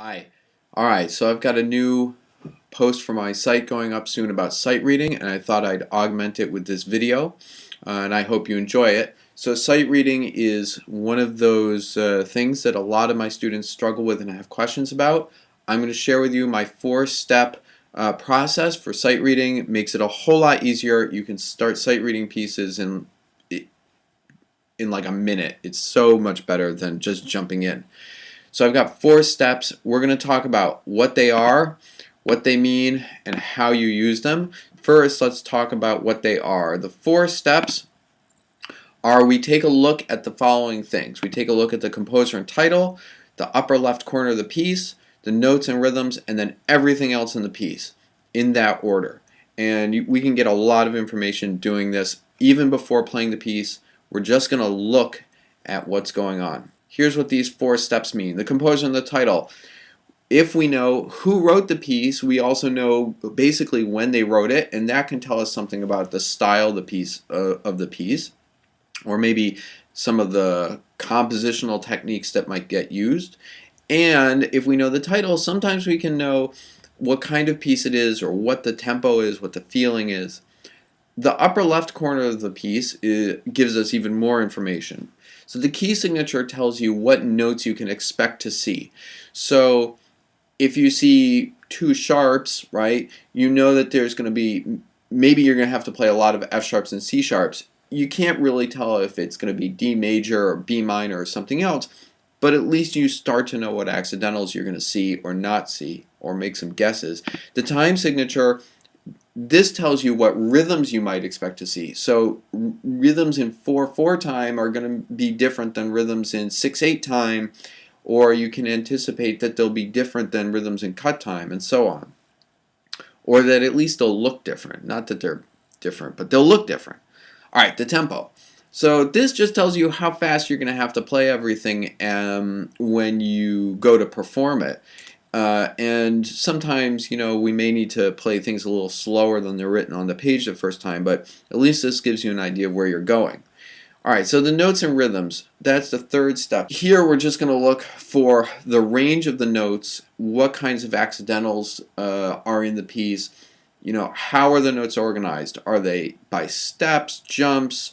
Hi. Alright, so I've got a new post for my site going up soon about sight reading, and I thought I'd augment it with this video, and I hope you enjoy it. So sight reading is one of those things that a lot of my students struggle with and have questions about. I'm going to share with you my 4-step process for sight reading. It makes it a whole lot easier. You can start sight reading pieces in like a minute. It's so much better than just jumping in. So I've got 4 steps. We're going to talk about what they are, what they mean, and how you use them. First, let's talk about what they are. The 4 steps are we take a look at the following things. We take a look at the composer and title, the upper left corner of the piece, the notes and rhythms, and then everything else in the piece in that order. And we can get a lot of information doing this even before playing the piece. We're just going to look at what's going on. Here's what these 4 steps mean. The composer and the title. If we know who wrote the piece, we also know basically when they wrote it, and that can tell us something about the style of the piece, or maybe some of the compositional techniques that might get used. And if we know the title, sometimes we can know what kind of piece it is, or what the tempo is, what the feeling is. The upper left corner of the piece gives us even more information. So the key signature tells you what notes you can expect to see. So if you see 2 sharps, right, you know that there's going to be, maybe you're going to have to play a lot of F sharps and C sharps. You can't really tell if it's going to be D major or B minor or something else, but at least you start to know what accidentals you're going to see or not see, or make some guesses. The time signature, this tells you what rhythms you might expect to see. So rhythms in 4/4 time are going to be different than rhythms in 6/8 time, or you can anticipate that they'll be different than rhythms in cut time, and so on. Or that at least they'll look different. Not that they're different, but they'll look different. Alright, the tempo. So this just tells you how fast you're going to have to play everything when you go to perform it. And sometimes, we may need to play things a little slower than they're written on the page the first time, but at least this gives you an idea of where you're going. Alright, so the notes and rhythms, that's the 3rd step. Here we're just going to look for the range of the notes, what kinds of accidentals are in the piece, how are the notes organized? Are they by steps, jumps,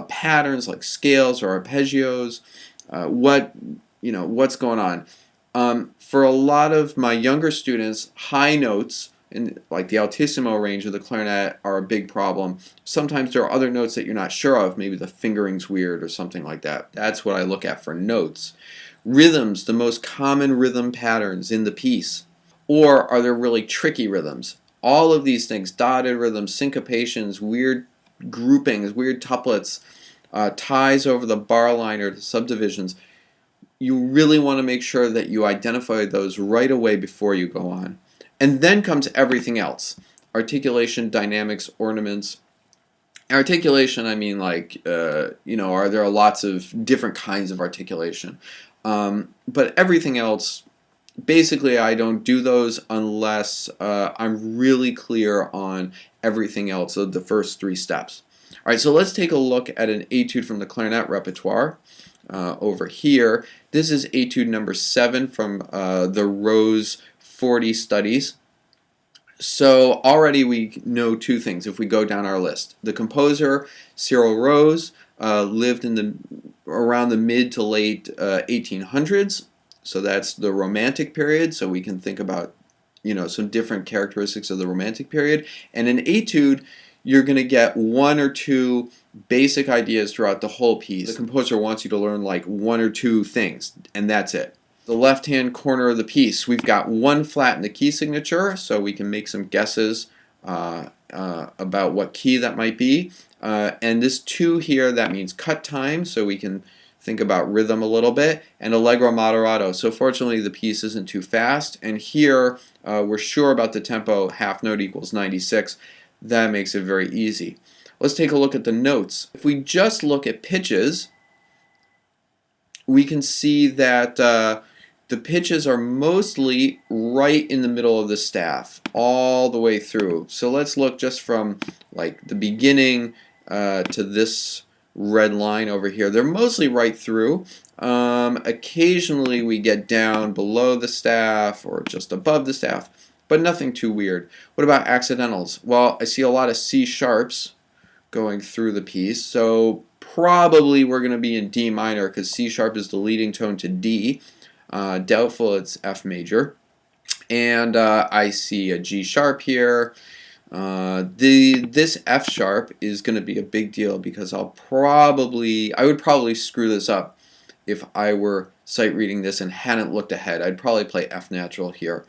patterns like scales or arpeggios? What's going on? For a lot of my younger students, high notes, like the altissimo range of the clarinet, are a big problem. Sometimes there are other notes that you're not sure of, maybe the fingering's weird or something like that. That's what I look at for notes. Rhythms, the most common rhythm patterns in the piece. Or are there really tricky rhythms? All of these things, dotted rhythms, syncopations, weird groupings, weird tuplets, ties over the bar line or the subdivisions. You really want to make sure that you identify those right away before you go on. And then comes everything else. Articulation, dynamics, ornaments. Articulation, I mean, like, are there lots of different kinds of articulation? But everything else, basically I don't do those unless I'm really clear on everything else of the first 3 steps. Alright, so let's take a look at an etude from the clarinet repertoire. Over here, this is etude number 7 from the Rose 40 studies. So already we know 2 things if we go down our list. The composer, Cyril Rose, lived around the mid to late 1800s. So that's the Romantic period. So we can think about some different characteristics of the Romantic period. And in etude, you're going to get 1 or 2 basic ideas throughout the whole piece. The composer wants you to learn like 1 or 2 things, and that's it. The left-hand corner of the piece, we've got 1 flat in the key signature, so we can make some guesses about what key that might be. And this 2 here, that means cut time, so we can think about rhythm a little bit, and allegro moderato. So fortunately the piece isn't too fast, and here we're sure about the tempo, half note equals 96. That makes it very easy. Let's take a look at the notes. If we just look at pitches, we can see that the pitches are mostly right in the middle of the staff, all the way through. So let's look just from like the beginning to this red line over here. They're mostly right through. Occasionally we get down below the staff or just above the staff, but nothing too weird. What about accidentals? Well, I see a lot of C sharps going through the piece, so probably we're going to be in D minor because C sharp is the leading tone to D. Doubtful it's F major. And I see a G sharp here. This F sharp is going to be a big deal because I would probably screw this up if I were sight reading this and hadn't looked ahead. I'd probably play F natural here.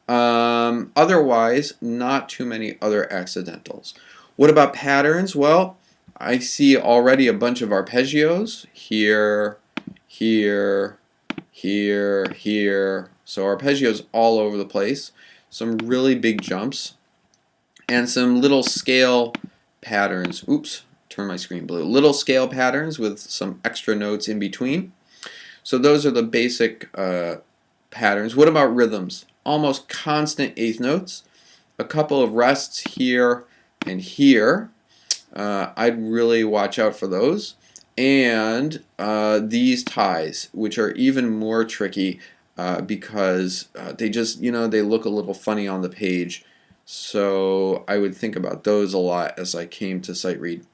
Otherwise, not too many other accidentals. What about patterns? Well, I see already a bunch of arpeggios here, here, here, here. So arpeggios all over the place. Some really big jumps and some little scale patterns. Oops, turn my screen blue. Little scale patterns with some extra notes in between. So those are the basic patterns. What about rhythms? Almost constant eighth notes. A couple of rests here and here. I'd really watch out for those. And these ties, which are even more tricky because they just, they look a little funny on the page. So I would think about those a lot as I came to sight read.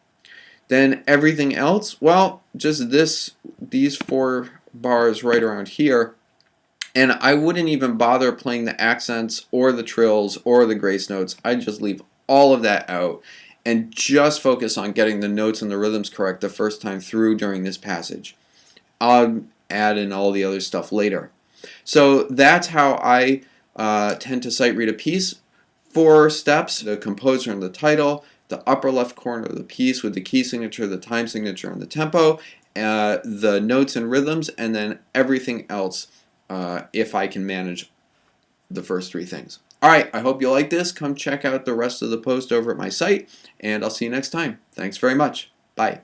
Then everything else, well, just these 4 bars right around here. And I wouldn't even bother playing the accents or the trills or the grace notes. I'd just leave all of that out and just focus on getting the notes and the rhythms correct the first time through during this passage. I'll add in all the other stuff later. So that's how I tend to sight read a piece. 4 steps: the composer and the title, the upper left corner of the piece with the key signature, the time signature, and the tempo, the notes and rhythms, and then everything else if I can manage the first 3 things. Alright, I hope you like this. Come check out the rest of the post over at my site, and I'll see you next time. Thanks very much. Bye.